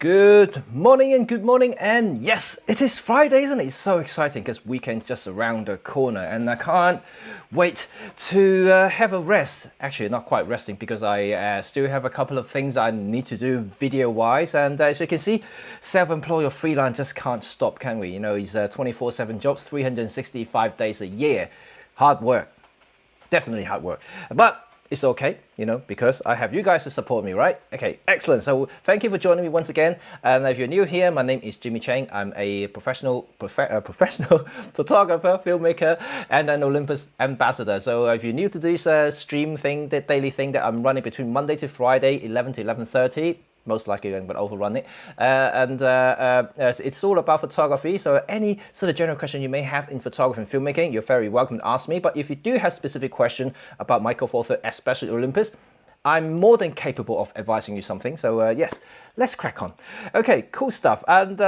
Good morning and yes, it is Friday, isn't it? It's so exciting because weekend's just around the corner and I can't wait to have a rest. Actually, not quite resting because I still have a couple of things I need to do video-wise, and as you can see, self-employed or freelance just can't stop, can we? You know, it's 24/7 jobs, 365 days a year. Hard work, definitely hard work, but it's okay, you know, because I have you guys to support me, right? Okay, excellent. So thank you for joining me once again. And if you're new here, my name is Cheng. I'm a professional photographer, filmmaker, and an Olympus ambassador. So if you're new to this stream thing, the daily thing that I'm running between Monday to Friday, 11 to 11:30, most likely I'm going to overrun it. It's all about photography. So any sort of general question you may have in photography and filmmaking, you're very welcome to ask me. But if you do have specific question about micro four thirds, especially Olympus, I'm more than capable of advising you something. So yes, let's crack on. Okay, cool stuff. And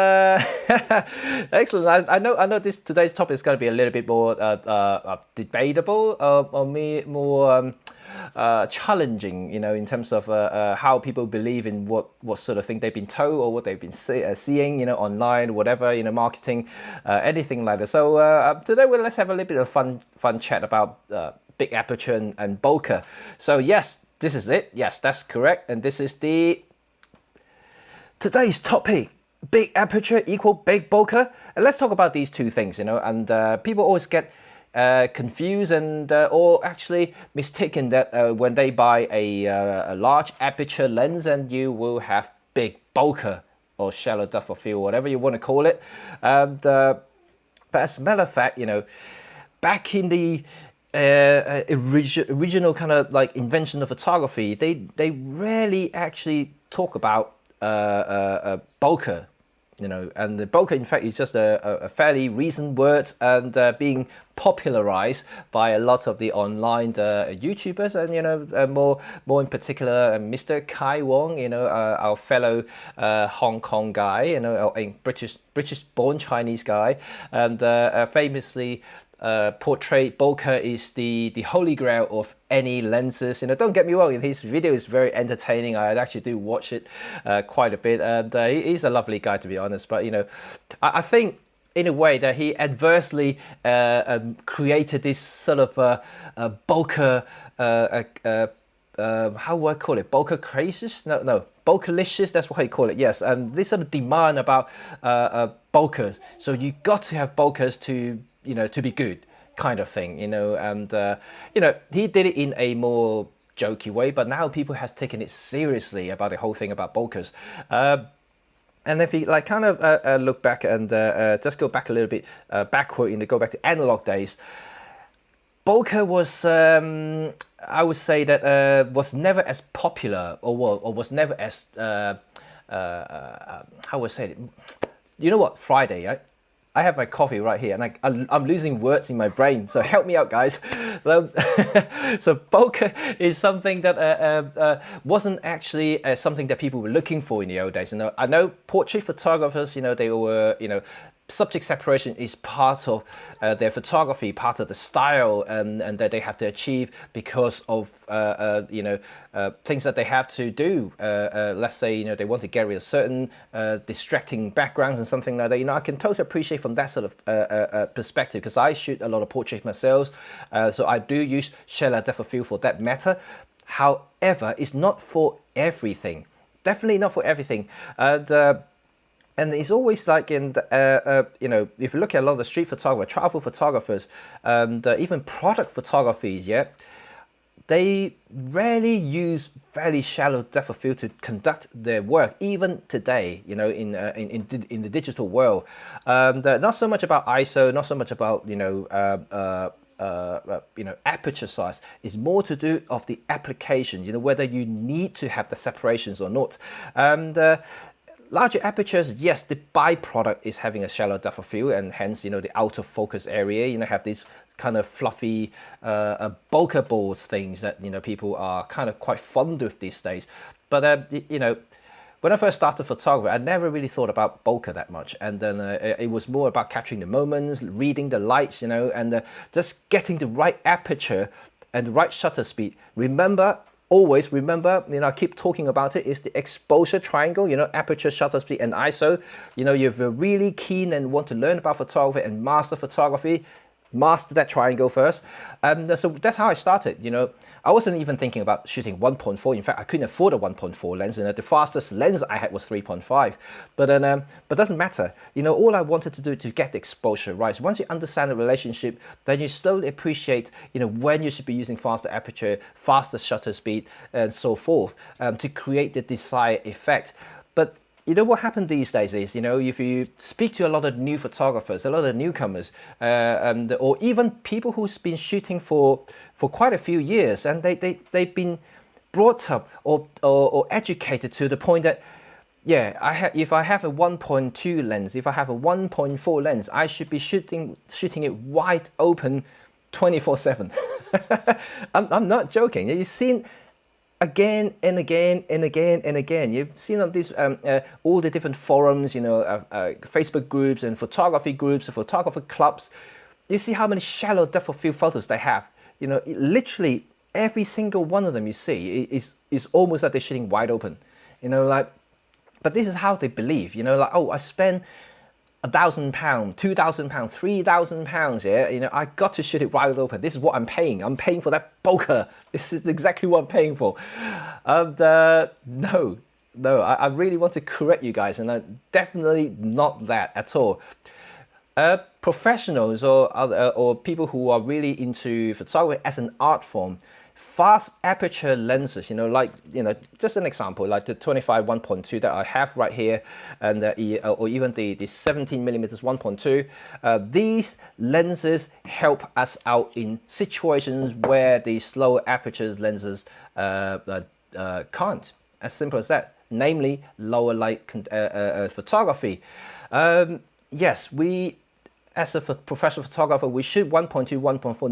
excellent. I know today's topic is going to be a little bit more debatable, or more challenging, you know, in terms of how people believe in what sort of thing they've been told or what they've been seeing, you know, online, whatever, you know, marketing, anything like that. So today, let's have a little bit of fun chat about big aperture and bokeh. So yes, this is it. Yes, that's correct. And this is today's topic. Big aperture equal big bokeh. And let's talk about these two things, you know, and people always get confused and or actually mistaken that when they buy a large aperture lens, and you will have big bokeh or shallow depth of field, whatever you want to call it. And but as a matter of fact, you know, back in the original kind of like invention of photography, they rarely actually talk about bokeh. You know, and the bokeh, in fact, is just a fairly recent word, and being popularized by a lot of the online YouTubers, and you know, more in particular, Mr. Kai Wong, you know, our fellow Hong Kong guy, you know, a British-born Chinese guy, and famously portrayed bokeh is the holy grail of any lenses. You know, don't get me wrong, his video is very entertaining. I actually do watch it quite a bit, and he's a lovely guy, to be honest. But you know, I think in a way that he adversely created this sort of bokeh how would I call it? Bokeh crazes? No, bokehlicious, that's what I call it, yes. And this sort of demand about bokehs. So you got to have bokehs to, you know, to be good, kind of thing, you know. And, you know, he did it in a more jokey way, but now people have taken it seriously about the whole thing about bokehs. And if you like kind of look back and just go back a little bit backward, you know, go back to analog days, bokeh was, I would say that was never as popular, or was never as, how would I say it? You know what, Friday, right? I have my coffee right here, and I'm losing words in my brain, so help me out, guys. So, so bokeh is something that wasn't actually something that people were looking for in the old days. You know, I know portrait photographers, you know, they were, you know, subject separation is part of their photography, part of the style, and that they have to achieve because of you know, things that they have to do. Let's say, you know, they want to get rid of certain distracting backgrounds and something like that. You know, I can totally appreciate from that sort of perspective, because I shoot a lot of portraits myself, so I do use shallow depth of field for that matter. However, it's not for everything. Definitely not for everything. And it's always like in, you know, if you look at a lot of the street photographers, travel photographers, even product photographies, yeah, they rarely use fairly shallow depth of field to conduct their work, even today, you know, in the digital world. Not so much about ISO, not so much about, you know, you know, aperture size. Is more to do of the application, you know, whether you need to have the separations or not. And larger apertures, yes, the byproduct is having a shallow depth of field, and hence, you know, the out of focus area, you know, have these kind of fluffy bokeh balls things that, you know, people are kind of quite fond of these days. But you know, when I first started photography, I never really thought about bokeh that much, and then it was more about capturing the moments, reading the lights, you know, and just getting the right aperture and the right shutter speed. Remember, always remember, I keep talking about it, is the exposure triangle, aperture, shutter speed, and ISO. If you're really keen and want to learn about photography and master photography, master that triangle first. So that's how I started. I wasn't even thinking about shooting 1.4. In fact, I couldn't afford a 1.4 lens. The fastest lens I had was 3.5. But doesn't matter. All I wanted to do to get the exposure right. So once you understand the relationship, then you slowly appreciate, when you should be using faster aperture, faster shutter speed, and so forth, to create the desired effect. But what happened these days is, if you speak to a lot of new photographers, a lot of newcomers, or even people who's been shooting for quite a few years, and they've been brought up or educated to the point that, if I have a 1.2 lens, if I have a 1.4 lens, I should be shooting it wide open 24/7. I'm not joking. You've seen again and again and again and again. You've seen on these all the different forums, Facebook groups and photography groups, and photographer clubs. You see how many shallow depth of field photos they have. Literally every single one of them you see is almost like they're shooting wide open. But this is how they believe. I spend £1,000, £2,000, £3,000. Yeah, I got to shoot it wide open. This is what I'm paying. I'm paying for that bokeh. This is exactly what I'm paying for. No, I really want to correct you guys, and I'm definitely not that at all. Professionals or people who are really into photography as an art form, fast aperture lenses, just an example, like the 25 1.2 that I have right here, and or even the 17 millimeters 1.2. These lenses help us out in situations where the slower apertures lenses can't. As simple as that. Namely, lower light photography. Yes, we, as a professional photographer, we shoot 1.2, 1.4,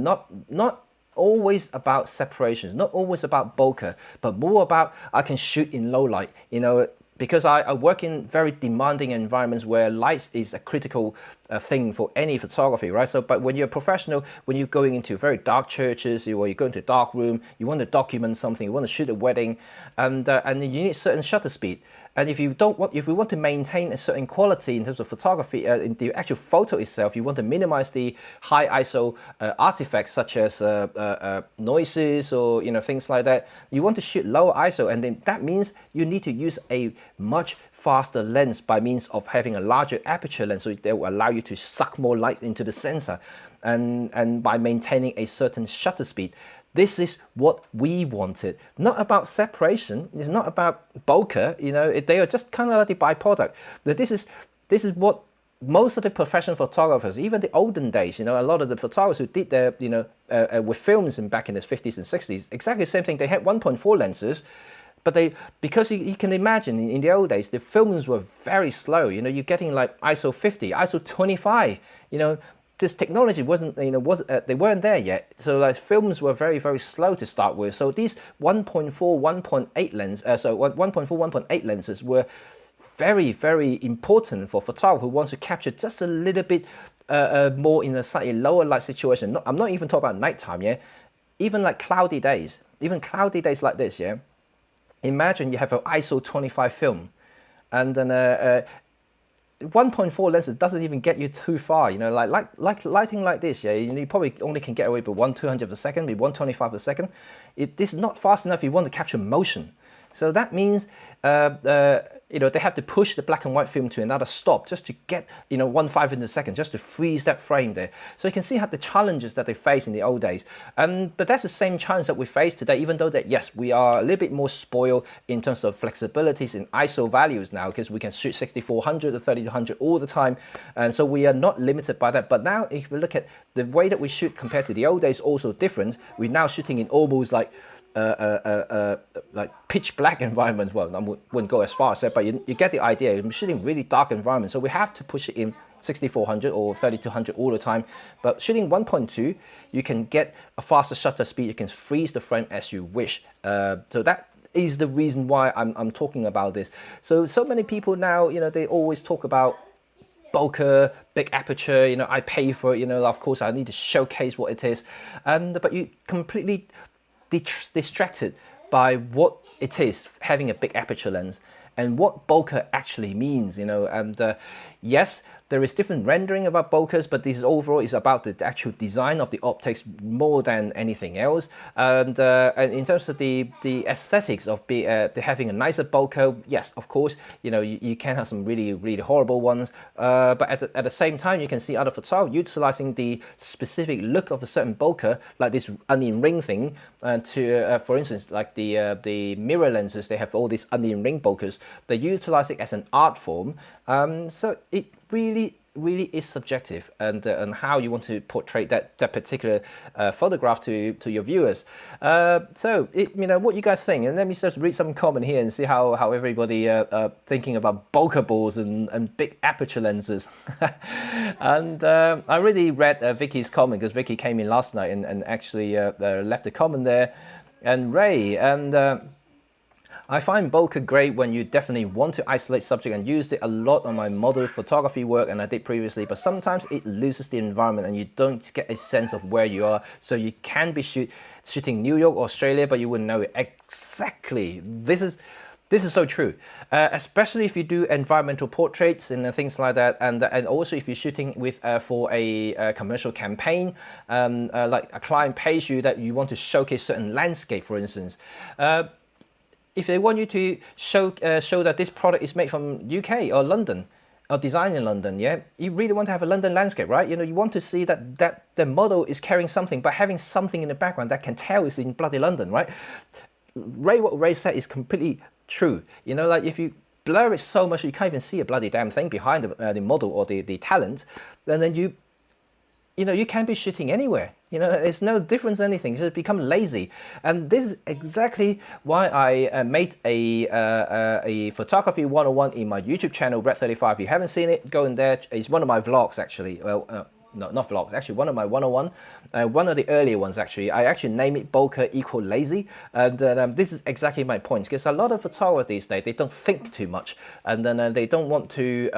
not always about separations, not always about bokeh, but more about I can shoot in low light, because I work in very demanding environments where light is a critical thing for any photography, right? So, but when you're a professional, when you're going into very dark churches, or you go into a dark room, you want to document something, you want to shoot a wedding, and you need certain shutter speed. And if we want to maintain a certain quality in terms of photography, in the actual photo itself, you want to minimize the high ISO artifacts such as noises or things like that. You want to shoot lower ISO, and then that means you need to use a much faster lens by means of having a larger aperture lens, so that will allow you to suck more light into the sensor, and by maintaining a certain shutter speed. This is what we wanted. Not about separation. It's not about bokeh. They are just kind of like the byproduct. This is what most of the professional photographers, even the olden days, a lot of the photographers who did their, with films back in the 50s and 60s, exactly the same thing. They had 1.4 lenses, but because you can imagine in the old days, the films were very slow. You're getting like ISO 50, ISO 25. This technology wasn't, they weren't there yet. So like films were very, very slow to start with. So these 1.4, 1.8 lens, 1.4, 1.8 lenses were very, very important for photographers who wants to capture just a little bit more in a slightly lower light situation. I'm not even talking about nighttime, yeah. Even like cloudy days like this, yeah. Imagine you have an ISO 25 film, and then 1.4 lenses doesn't even get you too far, like lighting like this, yeah. You probably only can get away with 1/200 a second, maybe 1/25 a second. This is not fast enough if you want to capture motion. So that means they have to push the black and white film to another stop just to get 1/5 in a second, just to freeze that frame there. So you can see how the challenges that they face in the old days. But that's the same challenge that we face today, even though that yes, we are a little bit more spoiled in terms of flexibilities in ISO values now, because we can shoot 6400 or 3200 all the time, and so we are not limited by that. But now if we look at the way that we shoot compared to the old days, also different. We're now shooting in almost like pitch black environments. Well, I wouldn't go as far as that, but you get the idea. I'm shooting really dark environments, so we have to push it in 6400 or 3200 all the time. But shooting 1.2, you can get a faster shutter speed. You can freeze the frame as you wish. So that is the reason why I'm talking about this. So many people now, they always talk about bokeh, big aperture, I pay for it, of course I need to showcase what it is. But you completely distracted by what it is having a big aperture lens and what bokeh actually means, you know. And yes, there is different rendering about bokehs, but this is overall is about the actual design of the optics more than anything else. And in terms of the aesthetics of having a nicer bokeh, yes, of course, you know, you can have some really horrible ones, but at the same time, you can see other photographers utilizing the specific look of a certain bokeh, like this onion ring thing, for instance, like the mirror lenses, they have all these onion ring bokehs. They utilize it as an art form. So it really is subjective, and how you want to portray that particular photograph to your viewers. So you know, what you guys think, and let me just read some comment here and see how everybody thinking about bokeh balls and big aperture lenses. And I really read Vicky's comment, because Vicky came in last night and actually left a comment there. And Ray, and I find bokeh great when you definitely want to isolate subject, and used it a lot on my model photography work, and I did previously, but sometimes it loses the environment and you don't get a sense of where you are. So you can be shooting New York, Australia, but you wouldn't know it exactly. This is so true, especially if you do environmental portraits and things like that, and also if you're shooting with for a commercial campaign, like a client pays you that you want to showcase certain landscape, for instance. If they want you to show that this product is made from UK or London, or designed in London, yeah, you really want to have a London landscape, right? You know, you want to see that the model is carrying something, but having something in the background that can tell it's in bloody London, right? What Ray said is completely true. You know, like if you blur it so much you can't even see a bloody damn thing behind the model or the talent, then you know, you can be shooting anywhere. You know, it's no difference anything. It's just become lazy, and this is exactly why I made a photography 101 in my YouTube channel, Brett35. If you haven't seen it, go in there. It's one of my vlogs, actually. Well, no, not vlogs. Actually, one of my 101, one of the earlier ones. Actually, I actually name it Bokeh equal lazy, and this is exactly my point. Because a lot of photographers these days, they don't think too much, and then they don't want to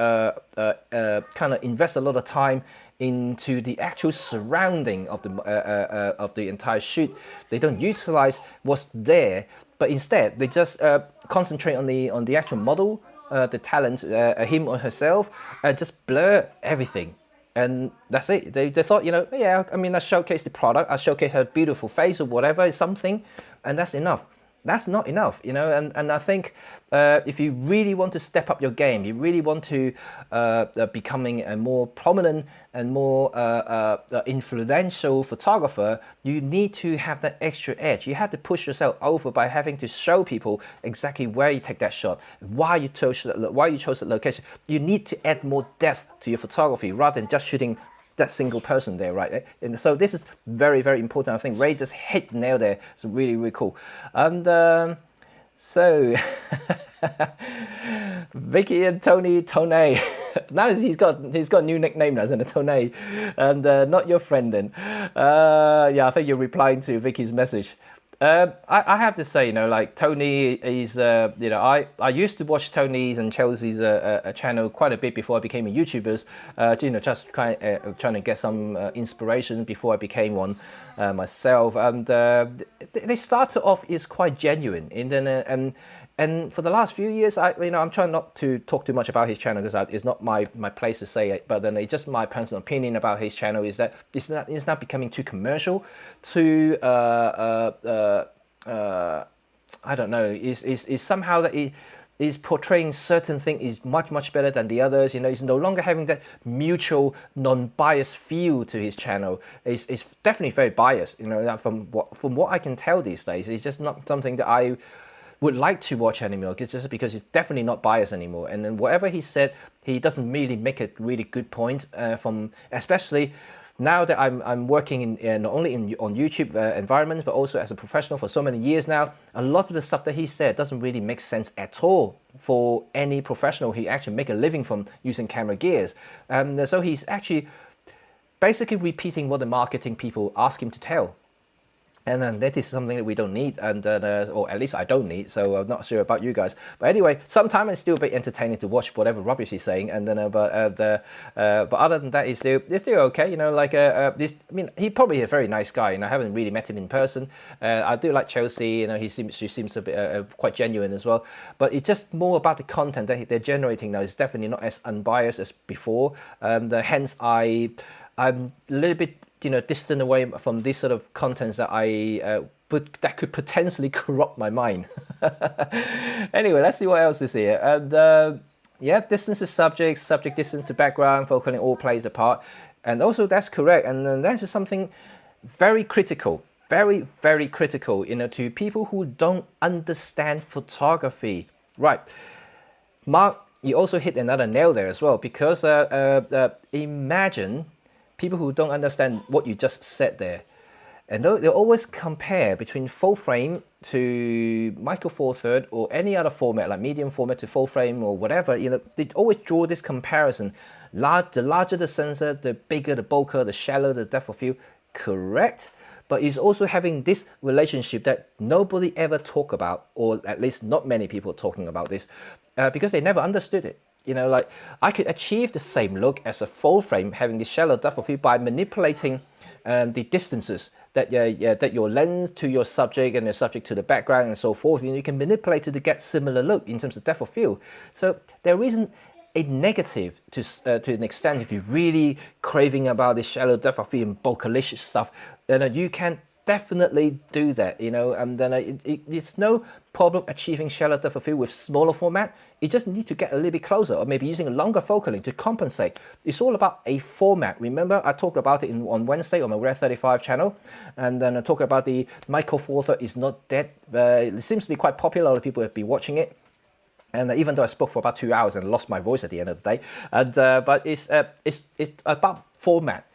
kind of invest a lot of time into the actual surrounding of the entire shoot. They don't utilize what's there, but instead they just concentrate on the actual model, the talent, him or herself, just blur everything, and that's it. They thought, you know, yeah, I mean, I showcase the product, I showcase her beautiful face or whatever, something, and that's enough. That's not enough, you know, and I think if you really want to step up your game, you really want to becoming a more prominent and more influential photographer, you need to have that extra edge. You have to push yourself over by having to show people exactly where you take that shot, why you chose that location. You need to add more depth to your photography rather than just shooting that single person there, right? And so this is very important. I think Ray just hit the nail there. It's really cool. And so Vicky and Tony. Now he's got a new nickname now, isn't it? Tony, and not your friend then. Yeah, I think you're replying to Vicky's message. I have to say, you know, like Tony is, you know, I used to watch Tony's and Chelsea's channel quite a bit before I became a YouTuber, you know, just kind of trying to get some inspiration before I became one myself. And they started off is quite genuine, and then and for the last few years, I'm trying not to talk too much about his channel because it's not my place to say it. But then it's just my personal opinion about his channel is that it's not becoming too commercial, too I don't know. Is somehow that it is portraying certain thing is much better than the others. You know, he's no longer having that mutual, non-biased feel to his channel. It's definitely very biased. You know, from what I can tell these days, it's just not something that I would like to watch anymore, just because he's definitely not biased anymore. And then whatever he said, he doesn't really make a really good point. Especially now that I'm working not only on YouTube environments, but also as a professional for so many years now. A lot of the stuff that he said doesn't really make sense at all for any professional. He actually make a living from using camera gears. So he's actually basically repeating what the marketing people ask him to tell. And then that is something that we don't need, and or at least I don't need. So I'm not sure about you guys. But anyway, sometimes it's still a bit entertaining to watch whatever rubbish he's saying. And then, but other than that, it's still okay. You know, like this. I mean, he's probably a very nice guy. And I haven't really met him in person. I do like Chelsea. You know, she seems a bit quite genuine as well. But it's just more about the content that they're generating now. It's definitely not as unbiased as before. Hence, I'm a little bit, you know, distant away from this sort of contents that that could potentially corrupt my mind. Anyway, let's see what else is here. And yeah, distance to subject distance to background, focusing all plays a part. And also that's correct. And then that's something very critical, very, very critical, you know, to people who don't understand photography. Right. Mark, you also hit another nail there as well, because imagine people who don't understand what you just said there, and they always compare between full frame to micro four third or any other format like medium format to full frame or whatever. You know, they always draw this comparison. The larger the sensor, the bigger the bokeh, the shallower the depth of field. Correct, but it's also having this relationship that nobody ever talk about, or at least not many people talking about this, because they never understood it. You know, like I could achieve the same look as a full frame having the shallow depth of field by manipulating the distances that that your lens to your subject and the subject to the background and so forth. You can manipulate it to get similar look in terms of depth of field. So there isn't a negative to an extent. If you're really craving about this shallow depth of field and bokeh stuff, then you can definitely do that, you know, and then it's no problem achieving shallow depth of field with smaller format. You just need to get a little bit closer, or maybe using a longer focal length to compensate. It's all about a format. Remember, I talked about it on Wednesday on my Rare 35 channel, and then I talked about the Micro Four Third is not dead. It seems to be quite popular. A lot of people have been watching it. And even though I spoke for about 2 hours and lost my voice at the end of the day, and but it's about format.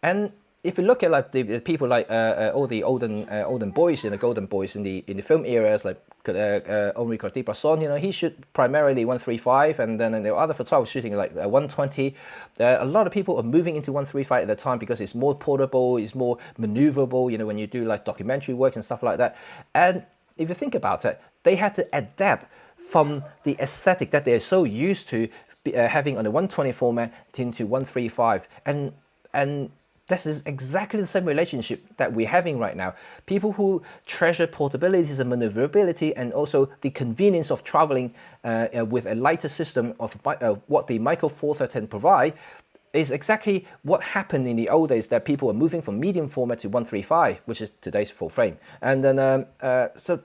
And if you look at like the people like all the olden boys, you know, golden boys in the film eras, like Henri Cartier-Bresson, you know, he shoot primarily 135, and then there are other photographers shooting like 120. A lot of people are moving into 135 at the time because it's more portable, it's more maneuverable, you know, when you do like documentary works and stuff like that. And if you think about it, they had to adapt from the aesthetic that they're so used to having on the 120 format into 135, and this is exactly the same relationship that we're having right now. People who treasure portability and maneuverability, and also the convenience of traveling with a lighter system of what the Micro Four Third can provide, is exactly what happened in the old days, that people are moving from medium format to 135, which is today's full frame. And then so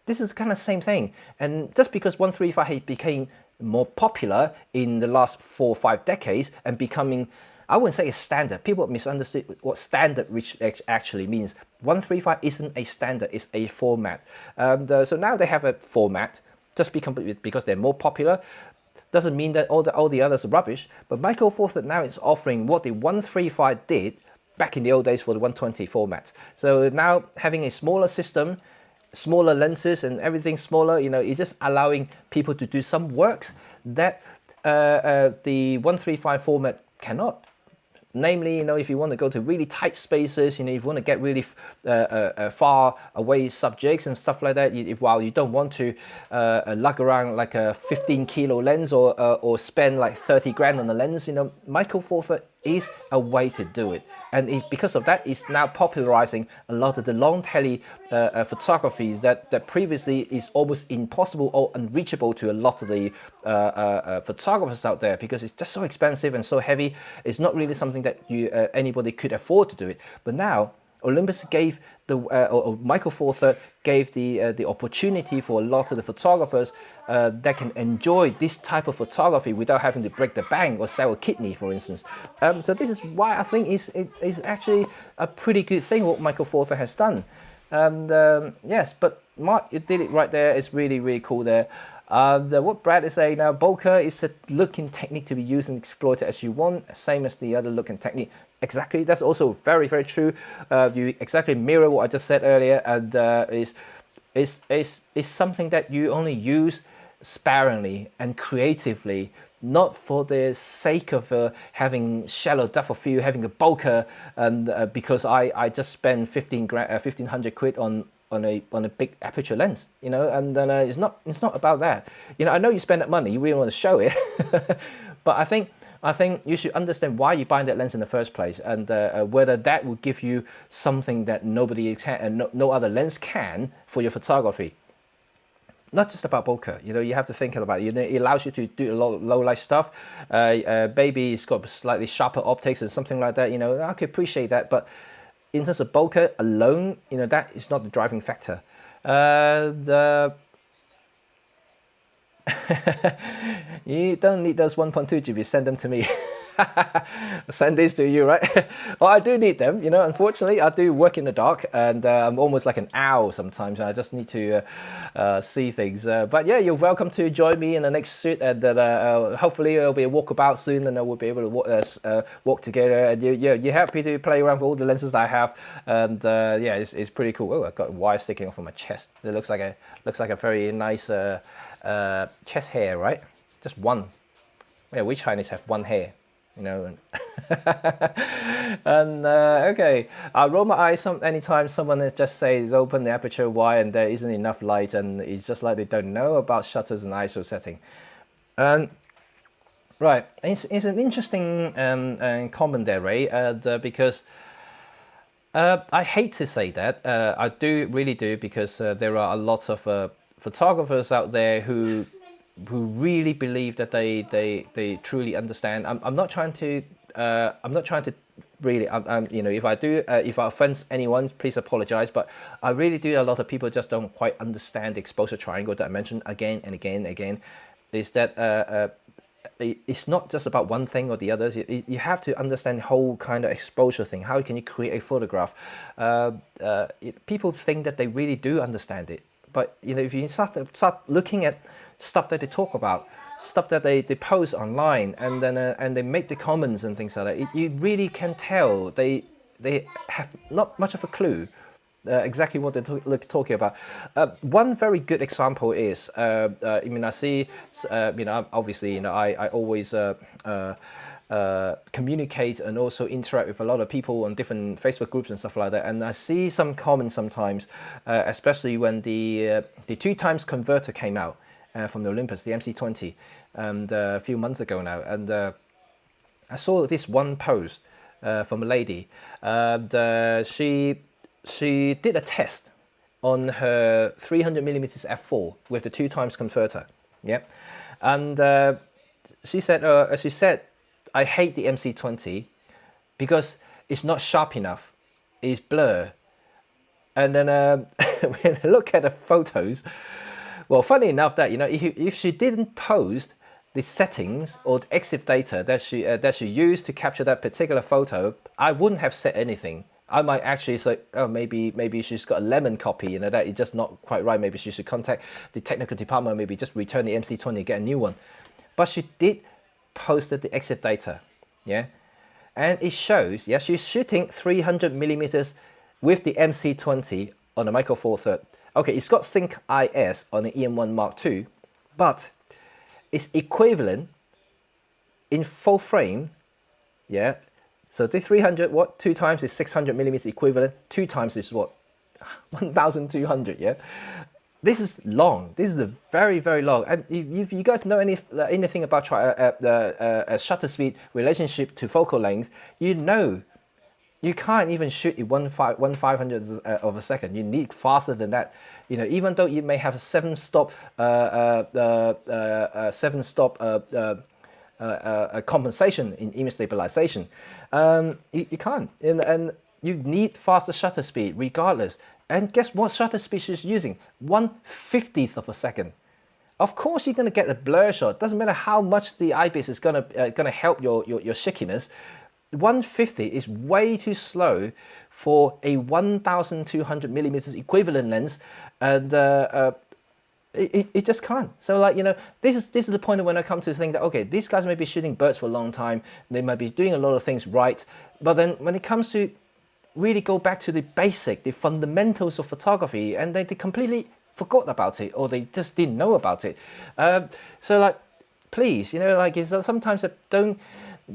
this is kind of the same thing. And just because 135 became more popular in the last 4 or 5 decades and becoming, I wouldn't say a standard. People misunderstood what standard actually means. 135 isn't a standard, it's a format. So now they have a format, just because they're more popular. Doesn't mean that all the others are rubbish, but Micro Four Third now is offering what the 135 did back in the old days for the 120 format. So now having a smaller system, smaller lenses and everything smaller, you know, it's just allowing people to do some works that the 135 format cannot. Namely, you know, if you want to go to really tight spaces, you know, if you want to get really far away subjects and stuff like that, while you don't want to lug around like a 15 kilo lens or spend like 30 grand on the lens, you know, Micro Four Third is a way to do it. And because of that, it's now popularizing a lot of the long tele photographies that previously is almost impossible or unreachable to a lot of the photographers out there, because it's just so expensive and so heavy. It's not really something that anybody could afford to do it. But now Olympus gave or Micro Four Third gave the opportunity for a lot of the photographers that can enjoy this type of photography without having to break the bank or sell a kidney, for instance. So this is why I think it's actually a pretty good thing what Micro Four Third has done. And yes, but Mark, you did it right there. It's really, really cool there. What Brad is saying now, bokeh is a looking technique to be used and exploited as you want, same as the other looking technique. Exactly, that's also very, very true. You exactly mirror what I just said earlier, and is something that you only use sparingly and creatively not for the sake of having shallow depth of field, having a bokeh, and because I just spent 1500 quid on a big aperture lens, you know, and then it's not about that. You know, I know you spend that money, you really want to show it, but I think you should understand why you're buying that lens in the first place, and whether that will give you something that nobody can, no other lens can for your photography. Not just about bokeh, you know, you have to think about it. You know, it allows you to do a lot of low light stuff. Maybe it's got slightly sharper optics and something like that. You know, I could appreciate that, but in terms of bokeh alone, you know, that is not the driving factor. You don't need those 1.2 GB, send them to me. Send these to you, right? Well, I do need them, you know, unfortunately. I do work in the dark, and I'm almost like an owl sometimes, and I just need to see things. But yeah, you're welcome to join me in the next shoot, and hopefully there'll be a walkabout soon, and we'll be able to walk together. And you're happy to play around with all the lenses that I have, and yeah, it's pretty cool. Oh, I've got wire sticking off of my chest. It looks like a very nice chest hair, right? Just one. Yeah, we Chinese have one hair, you know. And okay, I roll my eyes anytime someone just says open the aperture wide and there isn't enough light, and it's just like they don't know about shutters and ISO setting. Right, it's an interesting comment there, Ray, because I hate to say that. I really do, because there are a lot of photographers out there who really believe that they truly understand. I'm not trying to really, you know, if I offend anyone, please apologize, but I really do. A lot of people just don't quite understand the exposure triangle that I mentioned again and again and again. Is that it's not just about one thing or the others. You have to understand the whole kind of exposure thing. How can you create a photograph? People think that they really do understand it, but you know, if you start looking at stuff that they talk about, stuff that they post online, and then and they make the comments and things like that, you really can tell they have not much of a clue exactly what they're talking about. One very good example is, I mean, I see, you know, obviously, you know, I always communicate and also interact with a lot of people on different Facebook groups and stuff like that, and I see some comments sometimes, especially when the 2x converter came out from the Olympus, the MC20, and a few months ago now, and I saw this one post from a lady, and she did a test on her 300mm f4 with the 2x converter, yeah, and she said, I hate the MC20 because it's not sharp enough, it's blur. And then when I look at the photos, well, funny enough that, you know, if she didn't post the settings or the EXIF data that she used to capture that particular photo, I wouldn't have said anything. I might actually say, oh, maybe she's got a lemon copy, you know, that is just not quite right. Maybe she should contact the technical department, maybe just return the MC20 and get a new one. But she did posted the EXIF data, yeah, and it shows, yeah, she's shooting 300mm with the MC20 on a Micro Four Third. Okay, it's got Sync IS on the EM1 Mark II, but it's equivalent in full frame, yeah. So this 300, what, 2x is 600mm equivalent, 2x is what, 1200, yeah. This is long. This is a very, very long. And if you guys know anything about shutter speed relationship to focal length, you know you can't even shoot in 1/500th of a second. You need faster than that. You know, even though you may have a 7-stop compensation in image stabilization, you can't. And you need faster shutter speed regardless. And guess what shutter speed she's using? 1/50th of a second. Of course you're gonna get a blur shot. Doesn't matter how much the IBIS is gonna help your shakiness. 1/50 is way too slow for a 1200mm equivalent lens, and it just can't. So, like, you know, this is the point when I come to think that, okay, these guys may be shooting birds for a long time, they might be doing a lot of things right, but then when it comes to really go back to the basic, the fundamentals of photography, and they completely forgot about it, or they just didn't know about it. So, like, please, like sometimes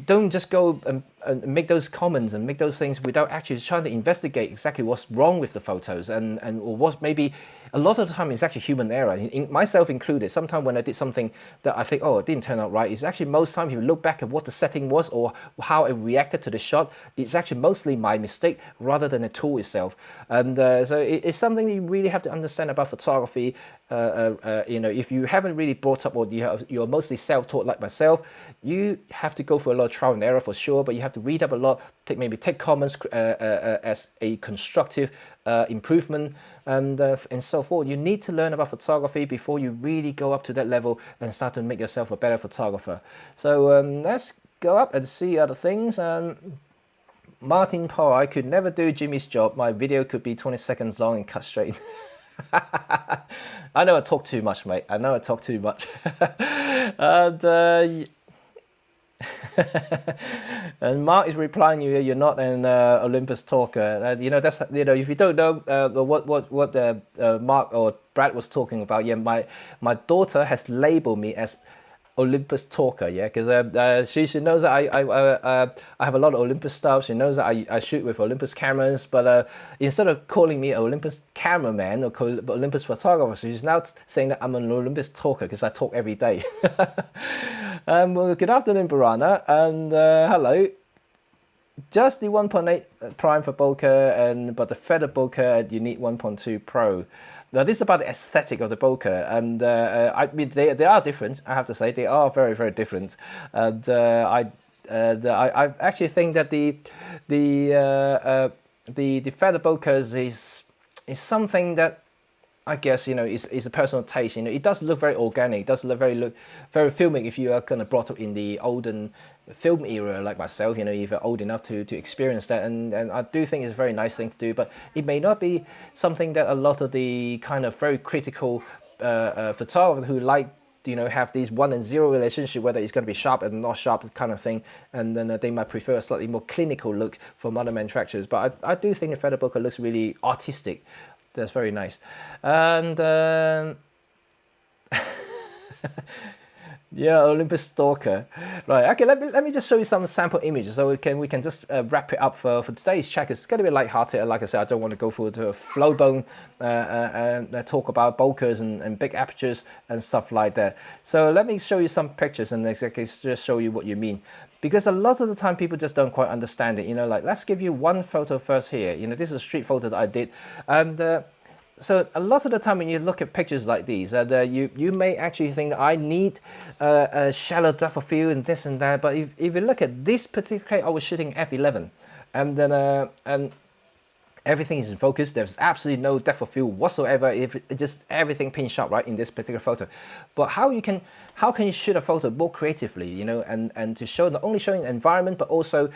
don't just go and make those comments and make those things without actually trying to investigate exactly what's wrong with the photos and or what maybe a lot of the time it's actually human error, myself included. Sometimes when I did something that I think, oh, it didn't turn out right, it's actually most times if you look back at what the setting was or how it reacted to the shot, it's actually mostly my mistake rather than the tool itself. And so it's something that you really have to understand about photography. If you haven't really brought up or you're mostly self-taught like myself, you have to go for a lot of trial and error for sure, but you have to read up a lot, take comments as a constructive improvement and so forth. You need to learn about photography before you really go up to that level and start to make yourself a better photographer. So let's go up and see other things. Martin Paul, I could never do Jimmy's job. My video could be 20 seconds long and cut straight in. I know I talk too much, mate. I know I talk too much. And and Mark is replying you're not an Olympus talker. That's if you don't know what Mark or Brad was talking about. Yeah, my daughter has labeled me as Olympus talker, yeah, because she knows that I have a lot of Olympus stuff. She knows that I shoot with Olympus cameras, but instead of calling me Olympus cameraman or Olympus photographer, she's now saying that I'm an Olympus talker because I talk every day. Well, good afternoon, Barana, and hello. Just the 1.8 prime for bokeh, but the feather bokeh you need 1.2 pro. Now this is about the aesthetic of the bokeh, and I mean they are different. I have to say they are very, very different. And I actually think that the feather bokehs is something that I guess is a personal taste. It does look very organic. It does look very filmic if you are kind of brought up in the olden film era like myself. If you're old enough to experience that, and I do think it's a very nice thing to do. But it may not be something that a lot of the kind of very critical photographers who like have these 1 and 0 relationship, whether it's going to be sharp and not sharp kind of thing, and then they might prefer a slightly more clinical look from other manufacturers. But I do think the feather bokeh looks really artistic. That's very nice. And yeah, Olympus stalker. Right, okay, let me just show you some sample images so we can just wrap it up for today's check. It's going to be light-hearted. Like I said, I don't want to go for the flow-bone and talk about bokehs and big apertures and stuff like that. So let me show you some pictures and exactly just show you what you mean. Because a lot of the time people just don't quite understand it. Like let's give you one photo first here. This is a street photo that I did, and so a lot of the time when you look at pictures like these, you may actually think I need a shallow depth of field and this and that. But if you look at this particular case, I was shooting f11, and then and everything is in focus. There's absolutely no depth of field whatsoever. If just everything pin sharp right in this particular photo. But how can you shoot a photo more creatively, and to show not only showing the environment but also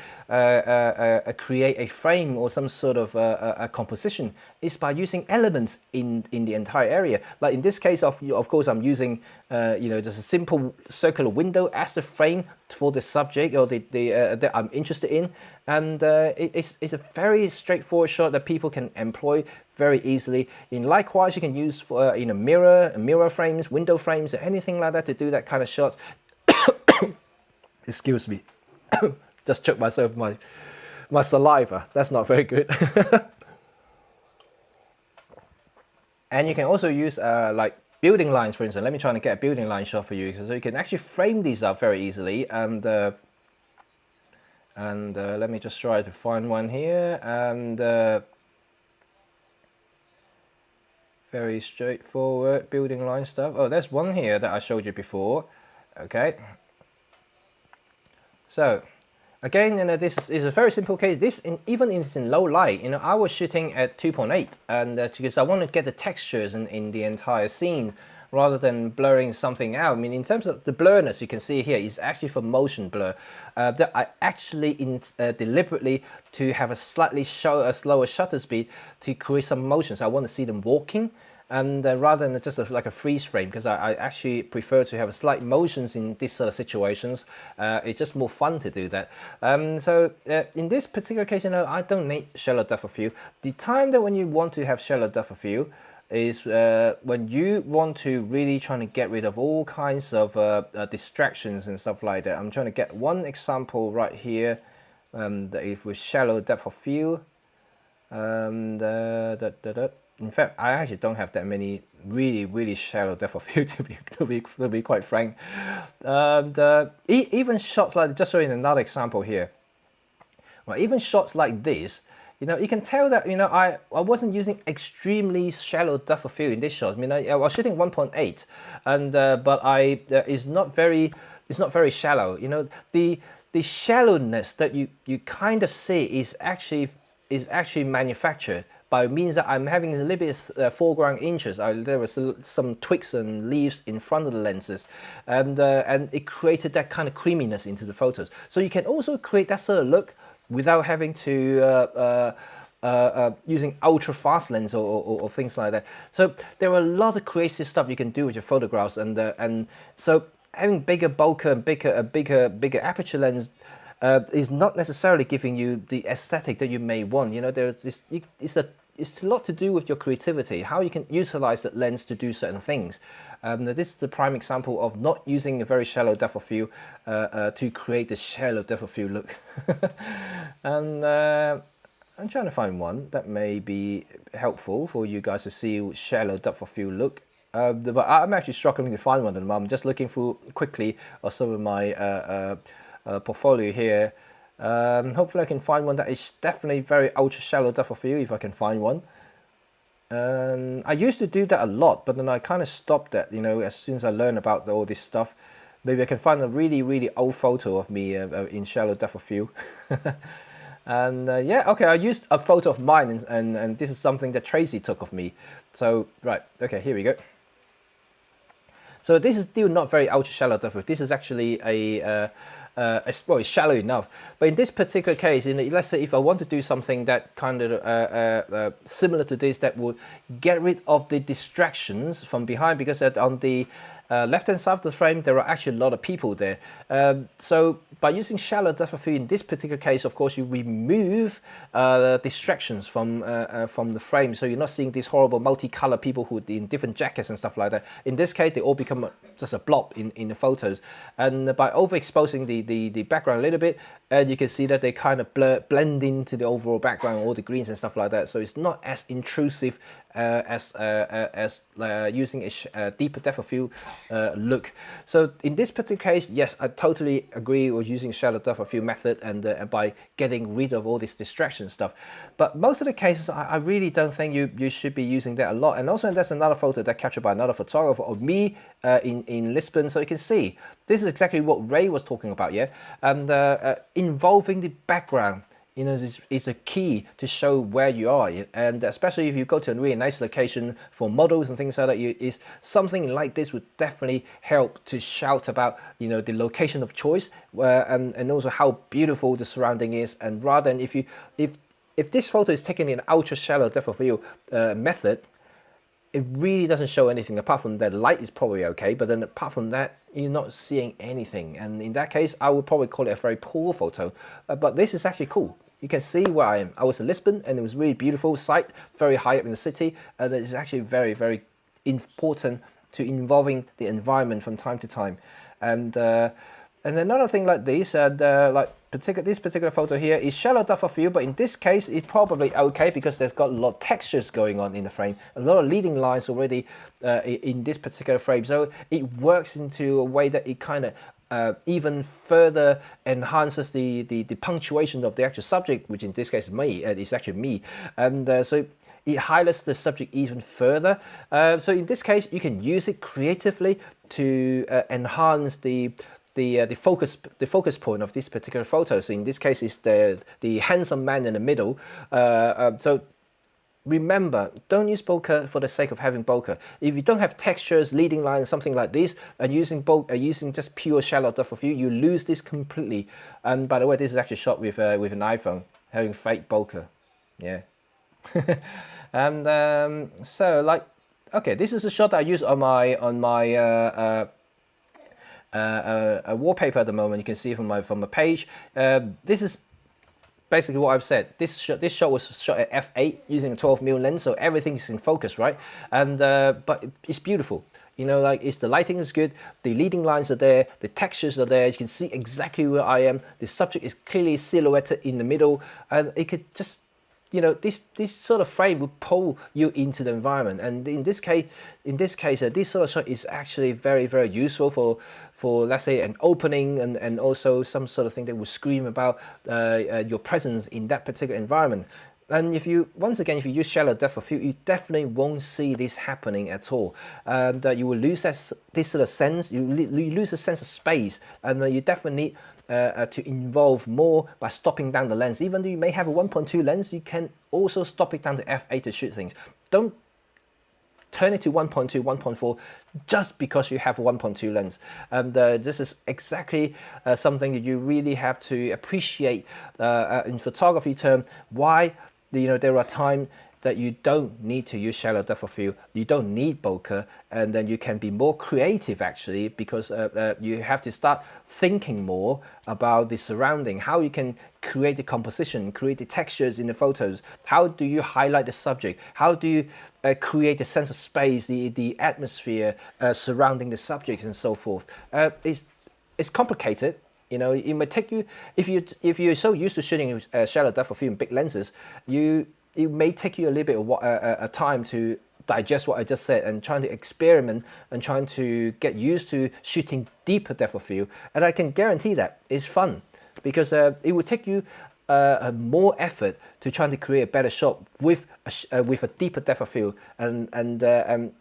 create a frame or some sort of a composition is by using elements in the entire area. Like in this case, of course, I'm using just a simple circular window as the frame for the subject or that I'm interested in, and it's a very straightforward shot that people can employ very easily. Likewise, you can use for mirror frames, window frames, or anything like that to do that kind of shots. Excuse me, just choked myself with my saliva. That's not very good. And you can also use like building lines, for instance. Let me try and get a building line shot for you, so you can actually frame these up very easily. And let me just try to find one here. And very straightforward building line stuff. Oh, there's one here that I showed you before. Okay. So again, this is a very simple case. Even if it's in low light, I was shooting at 2.8, and because I want to get the textures in the entire scene rather than blurring something out. I mean, in terms of the blurriness, you can see here is actually for motion blur. That I actually deliberately to have a slightly slower shutter speed to create some motion. So I want to see them walking. And rather than just like a freeze frame, because I actually prefer to have a slight motions in these sort of situations. It's just more fun to do that. So in this particular case, I don't need shallow depth of field. The time that when you want to have shallow depth of field, is when you want to really trying to get rid of all kinds of distractions and stuff like that. I'm trying to get one example right here, that if with shallow depth of field. In fact, I actually don't have that many really shallow depth of field to be quite frank. And even shots like, just showing another example here. Well, even shots like this, you know, you can tell that, you know, I wasn't using extremely shallow depth of field in this shot. I mean, I was shooting 1.8, and but it's not very shallow. You know, the shallowness that you kind of see is actually manufactured by means that I'm having a little bit of foreground inches. There was some twigs and leaves in front of the lenses, and it created that kind of creaminess into the photos. So you can also create that sort of look without having to using ultra fast lens or things like that. So there are a lot of creative stuff you can do with your photographs, and so having bigger bokeh and bigger aperture lens is not necessarily giving you the aesthetic that you may want. You know, there's this. It's a lot to do with your creativity, how you can utilize that lens to do certain things. This is the prime example of not using a very shallow depth of field to create the shallow depth of field look. And I'm trying to find one that may be helpful for you guys to see shallow depth of field look. But I'm actually struggling to find one at the moment. I'm just looking through quickly of some of my portfolio here. Hopefully I can find one that is definitely very ultra shallow depth of field, if I can find one. I used to do that a lot, but then I kind of stopped that, you know, as soon as I learned about all this stuff. Maybe I can find a really old photo of me in shallow depth of field. And yeah, okay, I used a photo of mine, and this is something that Tracy took of me. So, right, okay, here we go. So this is still not very ultra shallow depth of field. This is actually well, it's shallow enough, but in this particular case, let's say if I want to do something that kind of similar to this, that would get rid of the distractions from behind, because on the left hand side of the frame there are actually a lot of people there. So by using shallow depth of field in this particular case, of course, you remove distractions from the frame, so you're not seeing these horrible multicolor people who in different jackets and stuff like that. In this case, they all become just a blob in the photos, and by overexposing the background a little bit, you can see that they kind of blend into the overall background, all the greens and stuff like that. So it's not as intrusive as using a deeper depth of field look. So in this particular case, yes, I totally agree with using shallow depth of field method, and by getting rid of all this distraction stuff. But most of the cases, I really don't think you should be using that a lot. And also, there's another photo that captured by another photographer of me in Lisbon, so you can see this is exactly what Ray was talking about, yeah, and involving the background, you know, is a key to show where you are. And especially if you go to a really nice location for models and things like that, is something like this would definitely help to shout about, you know, the location of choice, and also how beautiful the surrounding is. And rather than if this photo is taken in ultra shallow depth of field method, it really doesn't show anything apart from that light is probably okay, but then apart from that, you're not seeing anything. And in that case, I would probably call it a very poor photo. But this is actually cool. You can see where I am. I was in Lisbon, and it was really beautiful site, very high up in the city. And it's actually very important to involving the environment from time to time. And another thing like this, this particular photo here is shallow depth of field, but in this case it's probably okay because there's got a lot of textures going on in the frame, a lot of leading lines already in this particular frame. So it works into a way that it kind of even further enhances the punctuation of the actual subject, which in this case is me. It's actually me, and so it highlights the subject even further. So in this case, you can use it creatively to enhance the focus point of this particular photo. So in this case, it's the handsome man in the middle. So remember, don't use bokeh for the sake of having bokeh. If you don't have textures, leading lines, something like this, and using just pure shallow depth of field, you lose this completely. And by the way, this is actually shot with an iPhone, having fake bokeh. Yeah. And so, like, okay, this is a shot that I use on my a wallpaper at the moment. You can see from my page. This is basically what I've said. This shot was shot at f8 using a 12mm lens, so everything's in focus, right? And but it's beautiful. You know, like the lighting is good, the leading lines are there, the textures are there. You can see exactly where I am. The subject is clearly silhouetted in the middle, and it could just, you know, this sort of frame would pull you into the environment. And in this case, this sort of shot is actually very, very useful for let's say an opening, and also some sort of thing that will scream about your presence in that particular environment. And if you, once again, if you use shallow depth of field, you definitely won't see this happening at all. You will lose this sort of sense, you lose a sense of space, and you definitely need to involve more by stopping down the lens. Even though you may have a 1.2 lens, you can also stop it down to f8 to shoot things. Don't turn it to 1.2, 1.4 just because you have a 1.2 lens. And this is exactly something that you really have to appreciate in photography term. Why, you know, there are times that you don't need to use shallow depth of field, you don't need bokeh, and then you can be more creative actually, because you have to start thinking more about the surrounding, how you can create the composition, create the textures in the photos, how do you highlight the subject, how do you create a sense of space, the atmosphere surrounding the subjects and so forth. It's complicated. You know, it might take you, if you're so used to shooting shallow depth of field and big lenses, it may take you a little bit of a time to digest what I just said, and trying to experiment and trying to get used to shooting deeper depth of field. And I can guarantee that it's fun, because it will take you more effort to try to create a better shot with a deeper depth of field, and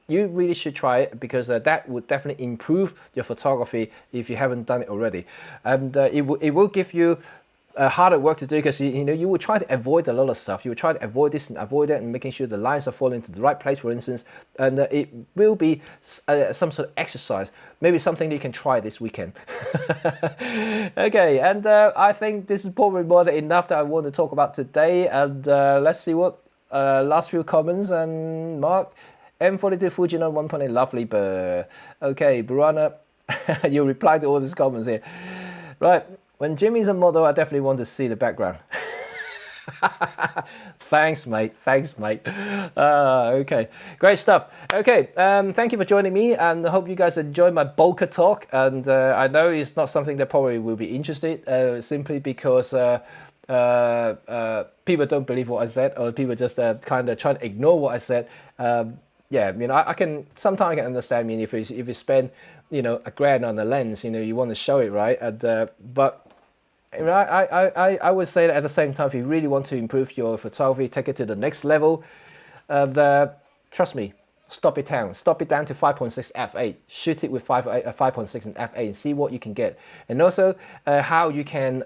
you really should try it, because that would definitely improve your photography if you haven't done it already. And it will give you harder work to do, because you know, you will try to avoid a lot of stuff. You will try to avoid this and avoid that, and making sure the lines are falling into the right place, for instance. And it will be some sort of exercise, maybe something you can try this weekend. Okay, and I think this is probably more than enough that I want to talk about today. And let's see what last few comments. And Mark, M42 Fujinon 1.8, lovely bird. Okay, Burana, you reply to all these comments here. Right. When Jimmy's a model, I definitely want to see the background. Thanks, mate. Thanks, mate. Okay, great stuff. Okay, thank you for joining me, and I hope you guys enjoyed my bokeh talk. And I know it's not something that probably will be interested, simply because people don't believe what I said, or people just kind of try to ignore what I said. Yeah, you know, I can sometimes I can understand. I mean, if you spend, you know, $1,000 on the lens, you know, you want to show it, right? And but you know, I would say that at the same time, if you really want to improve your photography, take it to the next level, trust me, stop it down to 5.6 f8, shoot it with 5.6 and f8, and see what you can get. And also how you can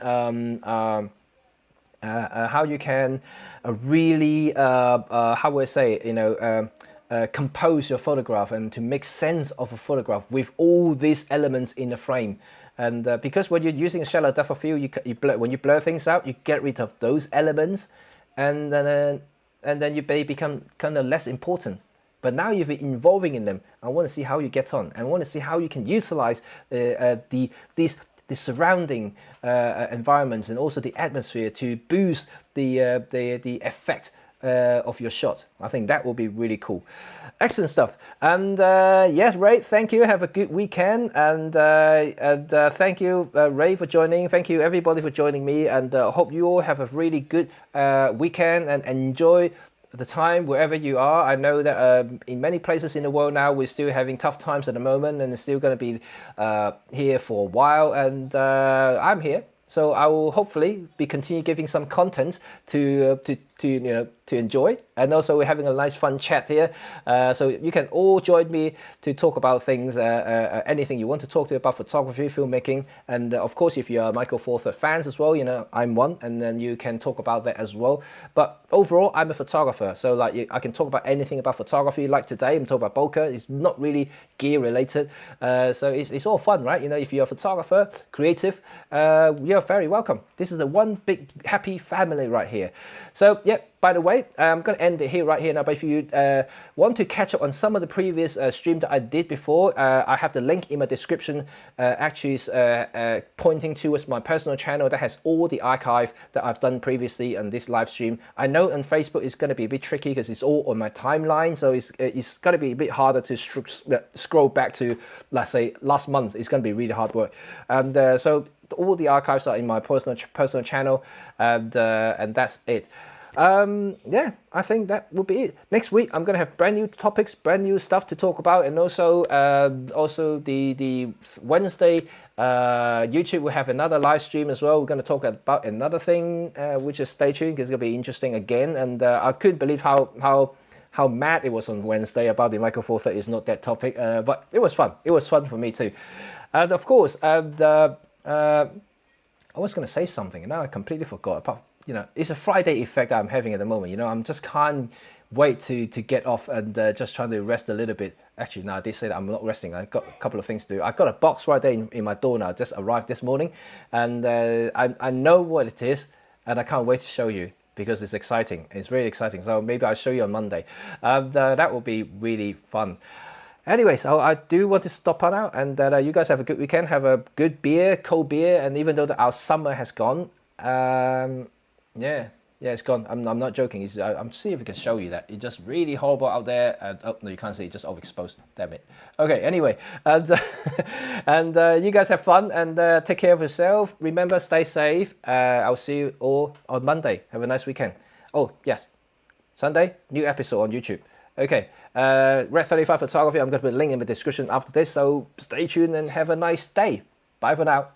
really how would I say, you know, compose your photograph, and to make sense of a photograph with all these elements in the frame. And because when you're using a shallow depth of field, when you blur things out, you get rid of those elements, and then they become kind of less important. But now you're involving in them. I want to see how you get on. I want to see how you can utilize the surrounding environments, and also the atmosphere, to boost the effect of your shot. I think that will be really cool. Excellent stuff. And yes, Ray, thank you. Have a good weekend. And thank you, Ray, for joining. Thank you, everybody, for joining me. And I hope you all have a really good weekend, and enjoy the time wherever you are. I know that in many places in the world now, we're still having tough times at the moment, and it's still going to be here for a while. And I'm here. So I will hopefully be continue giving some content to you know, to enjoy, and also we're having a nice fun chat here. So you can all join me to talk about things, anything you want to talk to about photography, filmmaking, and of course, if you are Michael Four Thirds fans as well, you know, I'm one, and then you can talk about that as well. But overall, I'm a photographer, so like I can talk about anything about photography. Like today, I'm talking about bokeh. It's not really gear related, so it's all fun, right? You know, if you're a photographer, creative, you're very welcome. This is the one big happy family right here. So yeah. yeah, by the way, I'm going to end it here right here now. But if you want to catch up on some of the previous stream that I did before, I have the link in my description. Actually, is pointing towards my personal channel that has all the archive that I've done previously on this live stream. I know on Facebook it's going to be a bit tricky because it's all on my timeline, so it's going to be a bit harder to scroll back to, let's say, last month. It's going to be really hard work, and so all the archives are in my personal channel, and that's it. Yeah, I think that will be it. Next week I'm gonna have brand new topics, brand new stuff to talk about, and also the Wednesday YouTube will have another live stream as well. We're gonna talk about another thing, which is stay tuned because it's gonna be interesting again. And I couldn't believe how mad it was on Wednesday about the Micro Four Thirty is not that topic, but it was fun. It was fun for me too, and of course, I was gonna say something and now I completely forgot. It's a Friday effect that I'm having at the moment. I'm just can't wait to get off and just trying to rest a little bit. Actually, no, I did say that I'm not resting. I've got a couple of things to do. I got a box right there in my door now. Just arrived this morning, and I know what it is, and I can't wait to show you because it's exciting. It's really exciting. So maybe I'll show you on Monday. That will be really fun. Anyway, so I do want to stop on out, and you guys have a good weekend. Have a good beer, cold beer, and even though our summer has gone, yeah, it's gone. I'm not joking. I'm seeing if I can show you that. It's just really horrible out there. And, oh no, you can't see. It's just overexposed. Damn it. Okay. Anyway, and you guys have fun and take care of yourself. Remember, stay safe. I'll see you all on Monday. Have a nice weekend. Oh yes, Sunday new episode on YouTube. Okay. Red 35 Photography. I'm going to put a link in the description after this. So stay tuned and have a nice day. Bye for now.